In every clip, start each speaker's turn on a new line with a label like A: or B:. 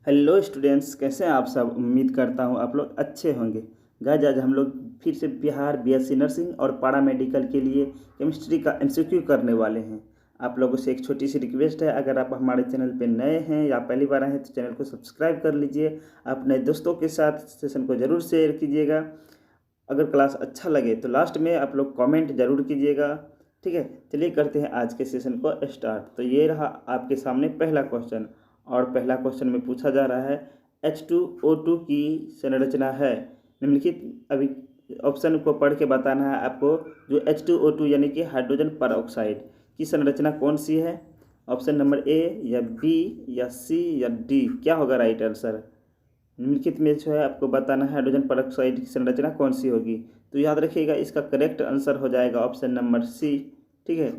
A: Hello students, कैसे हैं आप सब। उम्मीद करता हूँ आप लोग अच्छे होंगे। गाइस, आज हम लोग फिर से बिहार बीएससी नर्सिंग और पारा मेडिकल के लिए केमिस्ट्री का एमसीक्यू करने वाले हैं। आप लोगों से एक छोटी सी रिक्वेस्ट है, अगर आप हमारे चैनल पे नए हैं या पहली बार आए हैं तो चैनल को सब्सक्राइब कर लीजिए। अपने दोस्तों के साथ सेशन को ज़रूर शेयर कीजिएगा। अगर क्लास अच्छा लगे तो लास्ट में आप लोग कमेंट ज़रूर कीजिएगा। ठीक है, चलिए करते हैं आज के सेशन को स्टार्ट। तो ये रहा आपके सामने पहला क्वेश्चन, और पहला क्वेश्चन में पूछा जा रहा है H2O2 की संरचना है निम्नलिखित। अभी ऑप्शन को पढ़ के बताना है आपको। जो H2O2 यानी कि हाइड्रोजन परऑक्साइड की संरचना कौन सी है। ऑप्शन नंबर ए या बी या सी या डी, क्या होगा राइट आंसर। निम्नलिखित में जो है आपको बताना है हाइड्रोजन परऑक्साइड की संरचना कौन सी होगी। तो याद रखिएगा, इसका करेक्ट आंसर हो जाएगा ऑप्शन नंबर सी। ठीक है,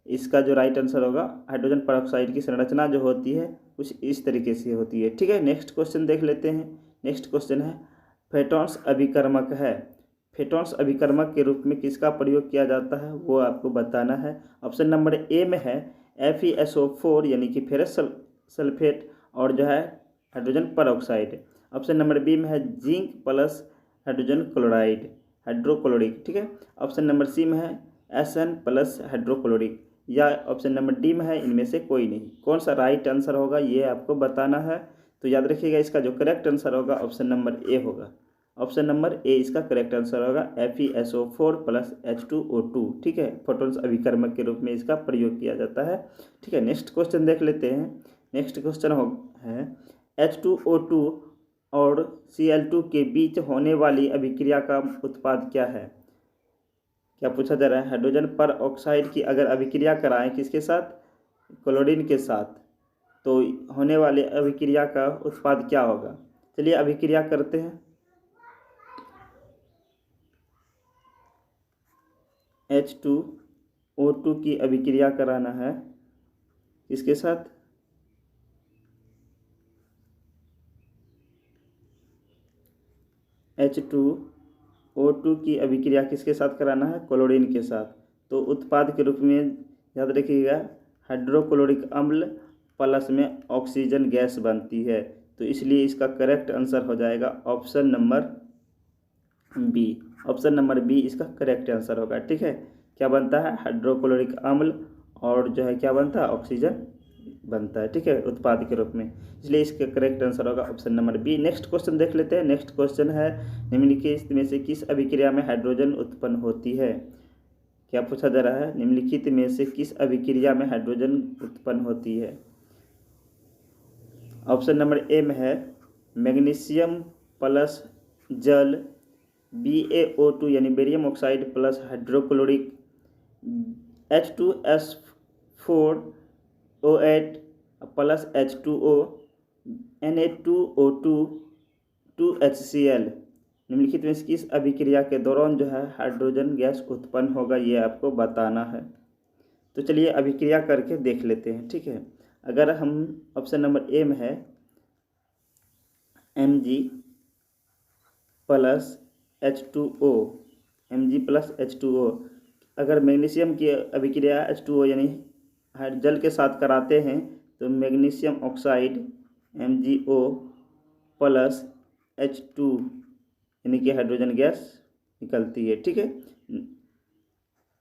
A: इसका जो राइट आंसर होगा, हाइड्रोजन परऑक्साइड की संरचना जो होती है कुछ इस तरीके से होती है। ठीक है, नेक्स्ट क्वेश्चन देख लेते हैं। नेक्स्ट क्वेश्चन है फेटॉन्स अभिकर्मक है। फेटॉन्स अभिकर्मक के रूप में किसका प्रयोग किया जाता है वो आपको बताना है। ऑप्शन नंबर ए में है FeSO4 यानी कि फेरस सल्फेट और जो है hydrogen peroxide. Option number B में है zinc plus hydrogen chloride hydrochloric. ठीक है, ऑप्शन नंबर सी में है SN प्लस हाइड्रोक्लोरिक, या ऑप्शन नंबर डी में है इनमें से कोई नहीं। कौन सा राइट आंसर होगा ये आपको बताना है। तो याद रखिएगा, इसका जो करेक्ट आंसर होगा ऑप्शन नंबर ए होगा। ऑप्शन नंबर ए इसका करेक्ट आंसर होगा FeSO4 प्लस H2O2। ठीक है, फोटॉन्स अभिकर्मक के रूप में इसका प्रयोग किया जाता है। ठीक है, नेक्स्ट क्वेश्चन देख लेते हैं। नेक्स्ट क्वेश्चन है H2O2 और Cl2 के बीच होने वाली अभिक्रिया का उत्पाद क्या है। क्या पूछा जा रहा है, हाइड्रोजन पर ऑक्साइड की अगर अभिक्रिया कराएं किसके साथ, क्लोरीन के साथ, तो होने वाले अभिक्रिया का उत्पाद क्या होगा। चलिए अभिक्रिया करते हैं। H2O2 की अभिक्रिया कराना है किसके साथ, H2O2 की अभिक्रिया किसके साथ कराना है, क्लोरीन के साथ। तो उत्पाद के रूप में याद रखिएगा, हाइड्रोक्लोरिक अम्ल प्लस में ऑक्सीजन गैस बनती है। तो इसलिए इसका करेक्ट आंसर हो जाएगा option number B. Option number B इसका करेक्ट आंसर होगा। ठीक है, क्या बनता है, हाइड्रोक्लोरिक अम्ल और जो है क्या बनता है, ऑक्सीजन बनता है। ठीक है, उत्पाद के रूप में, इसलिए इसका करेक्ट आंसर होगा option number B. Next question देख लेते हैं। नेक्स्ट क्वेश्चन है निम्नलिखित में से किस अभिक्रिया में हाइड्रोजन उत्पन्न होती है। क्या पूछा जा रहा है, निम्नलिखित में से किस अभिक्रिया में हाइड्रोजन उत्पन्न होती है। ऑप्शन नंबर ए में है मैग्नीशियम प्लस जल, BaO2 यानी barium oxide plus hydrochloric, H2S4O8 plus H2O, Na2O2 2HCl। निम्नलिखित में से किस अभिक्रिया के दौरान जो है हाइड्रोजन गैस उत्पन्न होगा ये आपको बताना है। तो चलिए अभिक्रिया करके देख लेते हैं। ठीक है, अगर हम ऑप्शन नंबर ए में है Mg plus H2O, Mg plus H2O, अगर मैग्नीशियम की अभिक्रिया H2O यानी जल के साथ कराते हैं तो magnesium oxide MgO plus H2 यानी कि हाइड्रोजन गैस निकलती है। ठीक है,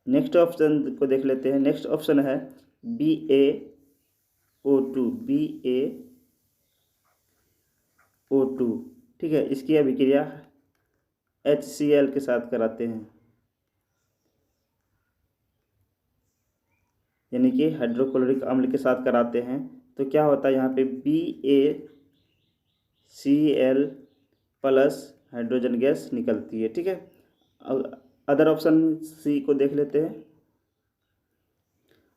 A: नेक्स्ट ऑप्शन को देख लेते हैं। नेक्स्ट ऑप्शन है BaO2, BaO2। ठीक है, इसकी अभिक्रिया HCl के साथ कराते हैं यानी कि हाइड्रोक्लोरिक अम्ल के साथ कराते हैं। तो क्या होता है यहाँ पे BaCl प्लस हाइड्रोजन गैस निकलती है। ठीक है, अदर ऑप्शन सी को देख लेते हैं।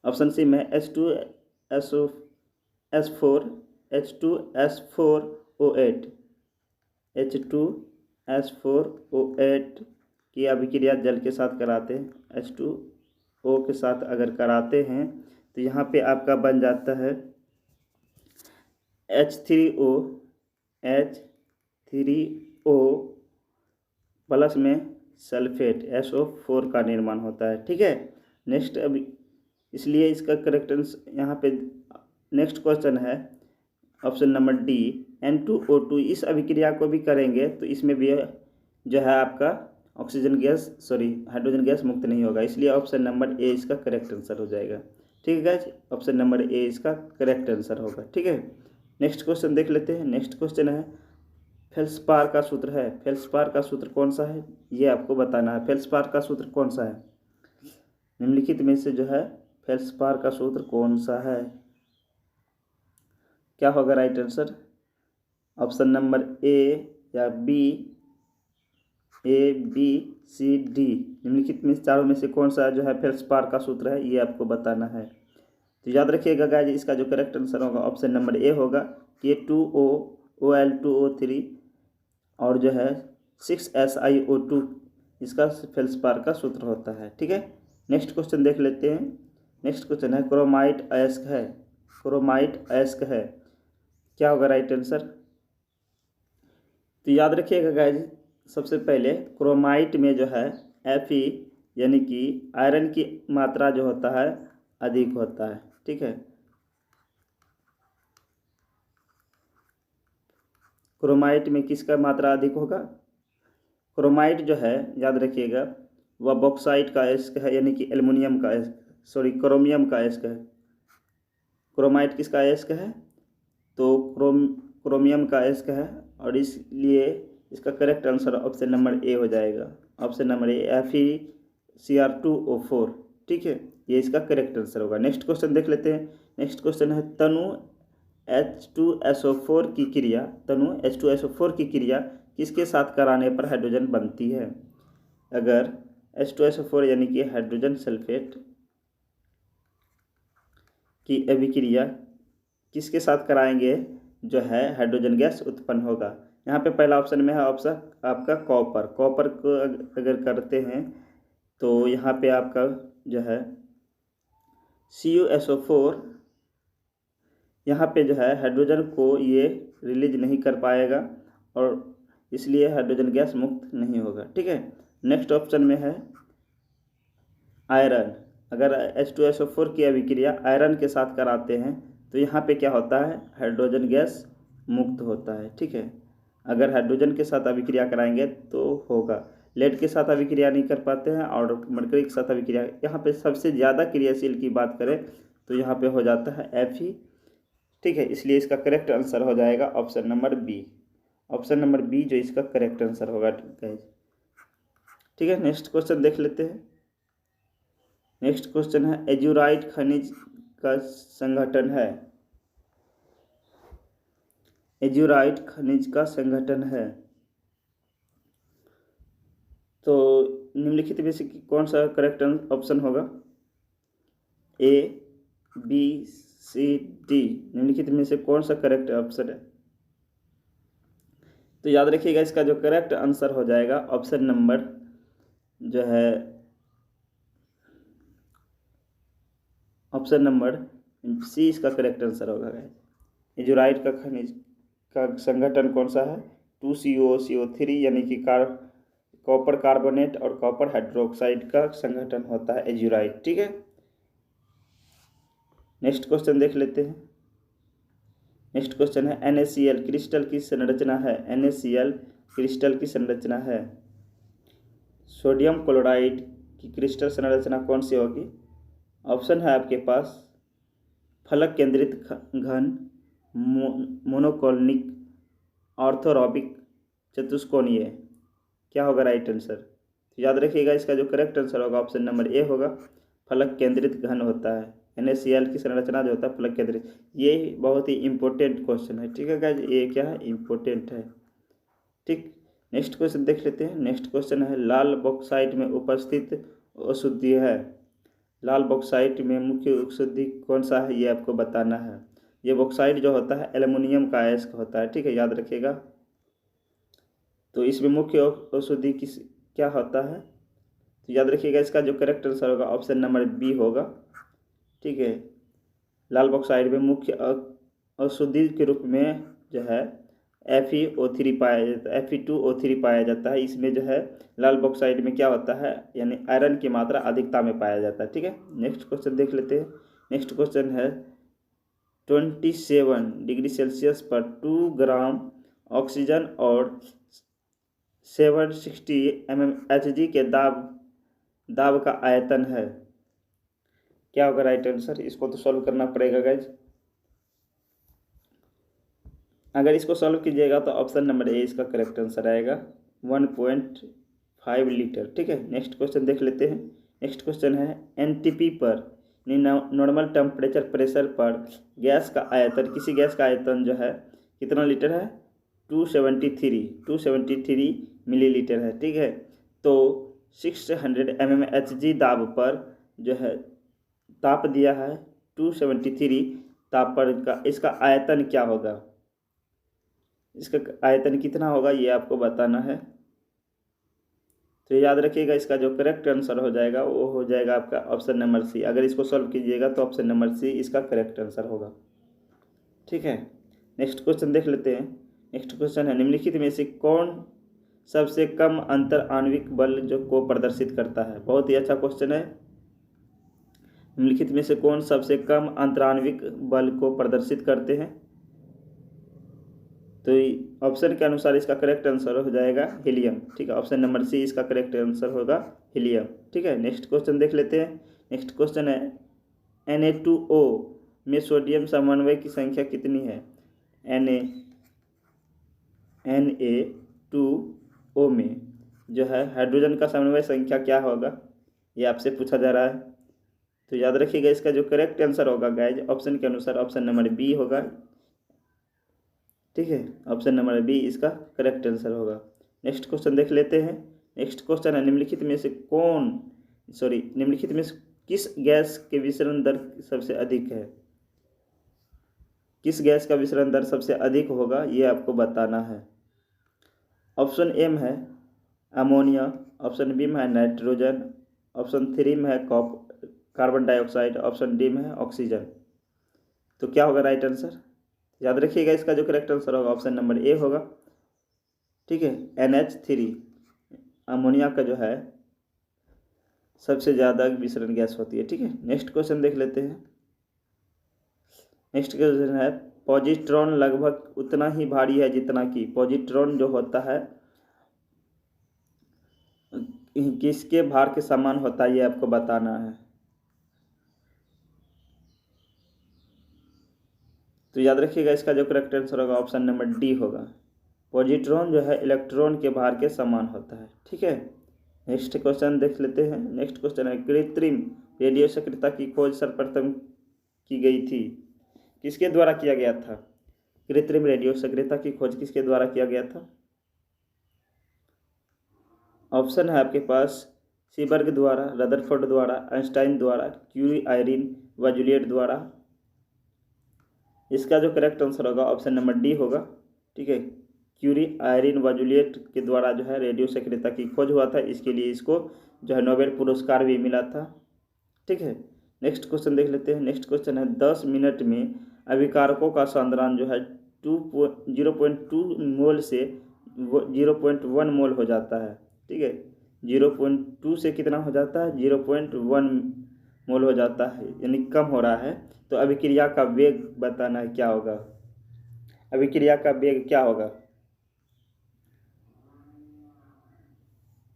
A: ऑप्शन सी में H2S4O8 H2S4O8 की अभिक्रिया जल के साथ कराते हैं, H2O के साथ अगर कराते हैं तो यहाँ पे आपका बन जाता है H3O प्लस में सल्फेट SO4 का निर्माण होता है। ठीक है, नेक्स्ट अभी इसलिए इसका करेक्ट आंसर यहाँ पे नेक्स्ट क्वेश्चन है ऑप्शन नंबर डी N2O2 इस अभिक्रिया को भी करेंगे तो इसमें भी जो है आपका हाइड्रोजन गैस मुक्त नहीं होगा, इसलिए ऑप्शन नंबर ए इसका करेक्ट आंसर हो जाएगा। ठीक है गाइस, ऑप्शन नंबर ए इसका करेक्ट आंसर होगा। ठीक है, नेक्स्ट क्वेश्चन देख लेते हैं। नेक्स्ट क्वेश्चन है फेल्सपार का सूत्र है। फेल्सपार का सूत्र कौन सा है ये आपको बताना है। फेल्सपार का सूत्र कौन सा है, निम्नलिखित में से जो है फेल्सपार का सूत्र कौन सा है, क्या होगा right answer? Option number A या B, A B C D, निम्नलिखित में चारों में से कौन सा जो है फेल्सपार का सूत्र है ये आपको बताना है। तो याद रखिएगा गाइस, इसका जो करेक्ट आंसर होगा ऑप्शन नंबर ए होगा, K2O OL2O3 और जो है 6SiO2 इसका फेल्सपार का सूत्र होता है। ठीक है, नेक्स्ट क्वेश्चन देख लेते हैं। नेक्स्ट क्वेश्चन है क्रोमाइट अयस्क है। क्रोमाइट अयस्क है, क्या होगा राइट आंसर? तो याद रखिएगा गाइस, सबसे पहले क्रोमाइट में जो है Fe यानी कि आयरन की मात्रा जो होता है अधिक होता है। ठीक है, क्रोमाइट में किसका मात्रा अधिक होगा? क्रोमाइट जो है याद रखिएगा वह बॉक्साइट का अयस्क है, यानी कि एल्युमिनियम का क्रोमियम का अयस्क है। क्रोमाइट किसका अयस्क है? तो क्रोमियम का अयस्क है, और इसलिए इसका करेक्ट आंसर ऑप्शन नंबर ए हो जाएगा। ऑप्शन नंबर ए FeCr2O4। ठीक है, ये इसका करेक्ट आंसर होगा। नेक्स्ट क्वेश्चन देख लेते हैं। नेक्स्ट क्वेश्चन है तनु H2SO4 की क्रिया, तनु H2SO4 की क्रिया किसके साथ कराने पर हाइड्रोजन बनती है? अगर H2SO4 यानी कि हाइड्रोजन सल्फेट की अभिक्रिया किसके साथ कराएंगे जो है हाइड्रोजन गैस उत्पन्न होगा? यहाँ पे पहला ऑप्शन में है ऑप्शन आपका कॉपर। कॉपर को अगर करते हैं तो यहाँ पे आपका जो है CuSO4 यहाँ पे जो है हाइड्रोजन को ये रिलीज नहीं कर पाएगा और इसलिए हाइड्रोजन गैस मुक्त नहीं होगा। ठीक है, नेक्स्ट ऑप्शन में है आयरन। अगर H2SO4 की अभिक्रिया आयरन के साथ कराते हैं तो यहाँ पे क्या होता है, हाइड्रोजन गैस मुक्त होता है। ठीक है, अगर हाइड्रोजन के साथ अभिक्रिया कराएंगे तो होगा। लेड के साथ अभिक्रिया नहीं कर पाते हैं और मरकरी के साथ अभिक्रिया, यहाँ पे सबसे ज़्यादा क्रियाशील की बात करें तो यहाँ पे हो जाता है Fe। ठीक है, इसलिए इसका करेक्ट आंसर हो जाएगा option number B. Option number B जो इसका करेक्ट आंसर होगा गाइस। ठीक है, नेक्स्ट क्वेश्चन देख लेते हैं। नेक्स्ट क्वेश्चन है एजुराइट खनिज का संगठन है। एजुराइट खनिज का संगठन है, तो निम्नलिखित में से कौन सा करेक्ट ऑप्शन होगा? ए बी सी डी, निम्नलिखित में से कौन सा करेक्ट ऑप्शन है? तो याद रखिएगा इसका जो करेक्ट आंसर हो जाएगा ऑप्शन नंबर जो है ऑप्शन नंबर सी इसका करेक्ट आंसर होगा। एजुराइट का खनिज का संगठन कौन सा है? 2CuO3 यानी कि कॉपर कार्बोनेट और कॉपर हाइड्रोक्साइड का संगठन होता है एजुराइट। ठीक है, नेक्स्ट क्वेश्चन देख लेते हैं। नेक्स्ट क्वेश्चन है NaCl क्रिस्टल की संरचना है। NaCl क्रिस्टल की संरचना है। सोडियम क्लोराइड की क्रिस्टल संरचना कौन सी होगी? ऑप्शन है आपके पास फलक केंद्रित घन, मोनोकोलिक, ऑर्थोरॉबिक, चतुष्कोणीय, क्या होगा राइट आंसर? तो याद रखिएगा इसका जो करेक्ट आंसर होगा ऑप्शन नंबर ए होगा, फलक केंद्रित घन होता है। NaCl की संरचना जो होता है फलक केंद्रित, ये बहुत ही इंपॉर्टेंट क्वेश्चन है। ठीक है गाइस, ये क्या है, इंपॉर्टेंट है। ठीक, नेक्स्ट क्वेश्चन देख लेते हैं। नेक्स्ट क्वेश्चन है लाल बॉक्साइट में उपस्थित अशुद्धि है। लाल बॉक्साइट में मुख्य अशुद्धि कौन सा है ये आपको बताना है। ये बॉक्साइट जो होता है एल्युमिनियम का अयस्क होता है। ठीक है, याद रखिएगा। तो इसमें मुख्य अशुद्धि क्या होता है? तो याद रखिएगा इसका जो करेक्ट आंसर होगा ऑप्शन नंबर बी होगा। ठीक है, लाल बॉक्साइड में मुख्य अशुद्धि के रूप में जो है FeO3 पाया जाता है, Fe2O3 पाया जाता है। इसमें जो है लाल बॉक्साइड में क्या होता है, यानी आयरन की मात्रा अधिकता में पाया जाता है। ठीक है, नेक्स्ट क्वेश्चन देख लेते हैं। नेक्स्ट क्वेश्चन है 27 डिग्री सेल्सियस पर 2 ग्राम ऑक्सीजन और 760 mmHg के दाब का आयतन है। क्या होगा राइट आंसर? इसको तो सॉल्व करना पड़ेगा गाइज। अगर इसको सॉल्व कीजिएगा तो ऑप्शन नंबर ए इसका करेक्ट आंसर आएगा, 1.5 लीटर। ठीक है, नेक्स्ट क्वेश्चन देख लेते हैं। नेक्स्ट क्वेश्चन है एनटीपी पर नॉर्मल टेम्परेचर प्रेशर पर गैस का आयतन, किसी गैस का आयतन जो है कितना लीटर है? 273 मिलीलीटर है। ठीक है, तो 600 mmHg दाब पर जो है ताप दिया है 273 ताप पर इसका आयतन क्या होगा? इसका आयतन कितना होगा ये आपको बताना है। तो याद रखिएगा, इसका जो करेक्ट आंसर हो जाएगा वो हो जाएगा आपका ऑप्शन नंबर सी। अगर इसको सॉल्व कीजिएगा तो ऑप्शन नंबर सी इसका करेक्ट आंसर होगा। ठीक है, नेक्स्ट क्वेश्चन देख लेते हैं। नेक्स्ट क्वेश्चन है निम्नलिखित में से कौन सबसे कम अंतर आणविक बल को प्रदर्शित करता है? बहुत ही अच्छा क्वेश्चन है। निम्नलिखित में से कौन सबसे कम अंतराण्विक बल को प्रदर्शित करते हैं? तो ऑप्शन के अनुसार इसका करेक्ट आंसर हो जाएगा हीलियम। ठीक है, ऑप्शन नंबर सी इसका करेक्ट आंसर होगा हीलियम। ठीक है, नेक्स्ट क्वेश्चन देख लेते हैं। नेक्स्ट क्वेश्चन है Na2O में सोडियम समन्वय की संख्या कितनी है? Na2O में जो है हाइड्रोजन का समन्वय संख्या क्या होगा, ये आपसे पूछा जा रहा है। तो याद रखिएगा, इसका जो करेक्ट आंसर होगा गाइज ऑप्शन के अनुसार ऑप्शन नंबर बी होगा। ठीक है, ऑप्शन नंबर बी इसका करेक्ट आंसर होगा। नेक्स्ट क्वेश्चन देख लेते हैं। नेक्स्ट क्वेश्चन है निम्नलिखित में से किस गैस के विसरण दर सबसे अधिक है? किस गैस का विसरण दर सबसे अधिक होगा ये आपको बताना है। ऑप्शन ए में है अमोनिया, ऑप्शन बी में है नाइट्रोजन, ऑप्शन 3 में है कार्बन डाइऑक्साइड, ऑप्शन डी में है ऑक्सीजन। तो क्या होगा राइट आंसर? याद रखिएगा, इसका जो करेक्ट आंसर होगा ऑप्शन नंबर ए होगा। ठीक है, NH3 अमोनिया का जो है सबसे ज़्यादा विसरण गैस होती है। ठीक है, नेक्स्ट क्वेश्चन देख लेते हैं। नेक्स्ट क्वेश्चन है पॉजिट्रॉन लगभग उतना ही भारी है जितना कि पॉजिट्रॉन जो होता है किसके भार के समान होता है, ये आपको बताना है। तो याद रखिएगा, इसका जो करेक्ट आंसर होगा ऑप्शन नंबर डी होगा। पॉजिट्रॉन जो है इलेक्ट्रॉन के भार के समान होता है। ठीक है, नेक्स्ट क्वेश्चन देख लेते हैं। नेक्स्ट क्वेश्चन है कृत्रिम रेडियो सक्रियता की खोज सर्वप्रथम की गई थी, किसके द्वारा किया गया था? कृत्रिम रेडियो सक्रियता की खोज किसके द्वारा किया गया था? ऑप्शन है आपके पास सीबर्ग द्वारा, रदरफोर्ड द्वारा, आइंस्टाइन द्वारा, क्यूरी, आयरीन व जूलियट द्वारा। इसका जो करेक्ट आंसर होगा ऑप्शन नंबर डी होगा। ठीक है, क्यूरी, आयरीन व जूलियट के द्वारा जो है रेडियो सक्रियता की खोज हुआ था, इसके लिए इसको जो है नोबेल पुरस्कार भी मिला था। ठीक है, नेक्स्ट क्वेश्चन देख लेते हैं। नेक्स्ट क्वेश्चन है 10 मिनट में अभिकारकों का सांद्रण जो है 0.2 मोल से 0.1 मोल हो जाता है। ठीक है, 0.2 से कितना हो जाता है? 0.1 मोल हो जाता है, यानी कम हो रहा है। तो अभिक्रिया का वेग बताना है, क्या होगा? अभिक्रिया का वेग क्या होगा?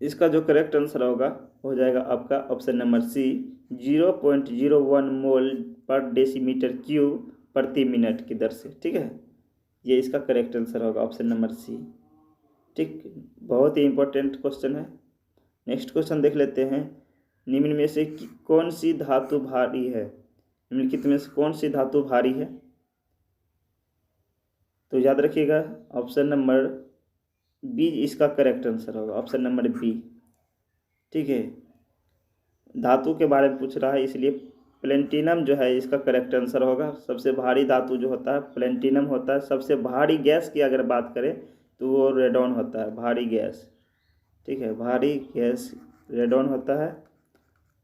A: इसका जो करेक्ट आंसर होगा हो जाएगा आपका ऑप्शन नंबर सी, 0.01 मोल पर डेसीमीटर क्यूब प्रति मिनट की दर से। ठीक है, ये इसका करेक्ट आंसर होगा ऑप्शन नंबर सी। ठीक, बहुत ही इंपॉर्टेंट क्वेश्चन है। नेक्स्ट क्वेश्चन देख लेते हैं। निम्न में से कौन सी धातु भारी है? निम्नलिखित में से कौन सी धातु भारी है? तो याद रखिएगा, ऑप्शन नंबर बी इसका करेक्ट आंसर होगा, ऑप्शन नंबर बी। ठीक है, धातु के बारे में पूछ रहा है इसलिए प्लेटिनम जो है इसका करेक्ट आंसर होगा। सबसे भारी धातु जो होता है प्लेटिनम होता है। सबसे भारी गैस की अगर बात करें तो वो रेडॉन होता है, भारी गैस। ठीक है, भारी गैस रेडॉन होता है।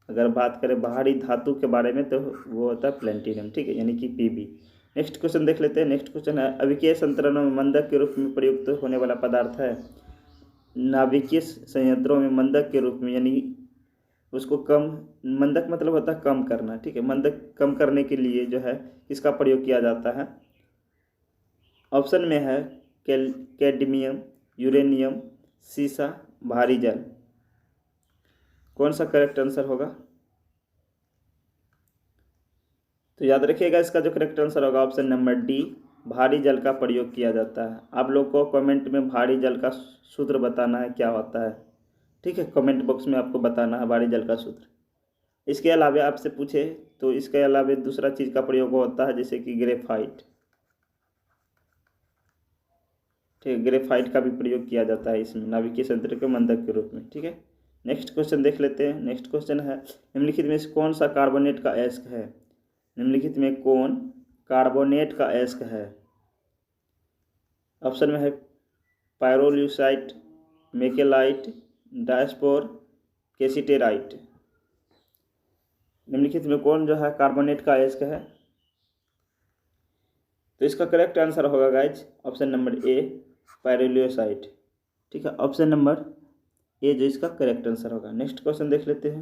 A: अगर बात करें भारी धातु के बारे में तो वो होता है प्लेटिनम। ठीक है, यानी कि Pb। नेक्स्ट क्वेश्चन देख लेते हैं। नेक्स्ट क्वेश्चन है अभिकीय संतरणों में मंदक के रूप में प्रयुक्त होने वाला पदार्थ है। नाभिकीय संयंत्रों में मंदक के रूप में यानी उसको कम, मंदक मतलब होता है कम करना, ठीक है। मंदक कम करने के लिए जो है इसका प्रयोग किया जाता है। ऑप्शन में है कैडमियम, यूरेनियम, सीसा, भारी जल। कौन सा करेक्ट आंसर होगा? तो याद रखिएगा इसका जो करेक्ट आंसर होगा ऑप्शन नंबर डी, भारी जल का प्रयोग किया जाता है। आप लोग को कमेंट में भारी जल का सूत्र बताना है क्या होता है, ठीक है। कमेंट बॉक्स में आपको बताना है भारी जल का सूत्र। इसके अलावा आपसे पूछे तो इसके अलावा दूसरा चीज़ का प्रयोग होता है, जैसे कि ग्रेफाइट, ठीक है। ग्रेफाइट का भी प्रयोग किया जाता है इसमें नाभिकीय संतृप्ति के मंदक के रूप में, ठीक है। नेक्स्ट क्वेश्चन देख लेते हैं। नेक्स्ट क्वेश्चन है, निम्नलिखित में से कौन सा कार्बोनेट का अयस्क है? निम्नलिखित में कौन कार्बोनेट का अयस्क है? ऑप्शन में है पायरोल्यूसाइट, मेकेलाइट, डायस्पोर, केसिटेराइट। निम्नलिखित में कौन जो है कार्बोनेट का अयस्क है? तो इसका करेक्ट आंसर होगा गाइज ऑप्शन नंबर ए, पायरोल्यूसाइट, ठीक है। ऑप्शन नंबर ए जो इसका करेक्ट आंसर होगा। नेक्स्ट क्वेश्चन देख लेते हैं।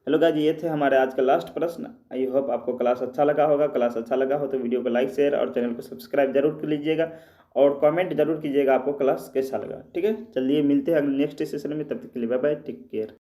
A: हेलो गाइज, ये थे हमारे आज का लास्ट प्रश्न। आई होप आपको क्लास अच्छा लगा होगा। क्लास अच्छा लगा हो तो वीडियो को लाइक, शेयर और चैनल को सब्सक्राइब जरूर कर लीजिएगा और कमेंट जरूर कीजिएगा आपको क्लास कैसा लगा, ठीक है। चलिए मिलते हैं अगले नेक्स्ट सेशन में, तब तक के लिए बाय बाय, टेक केयर।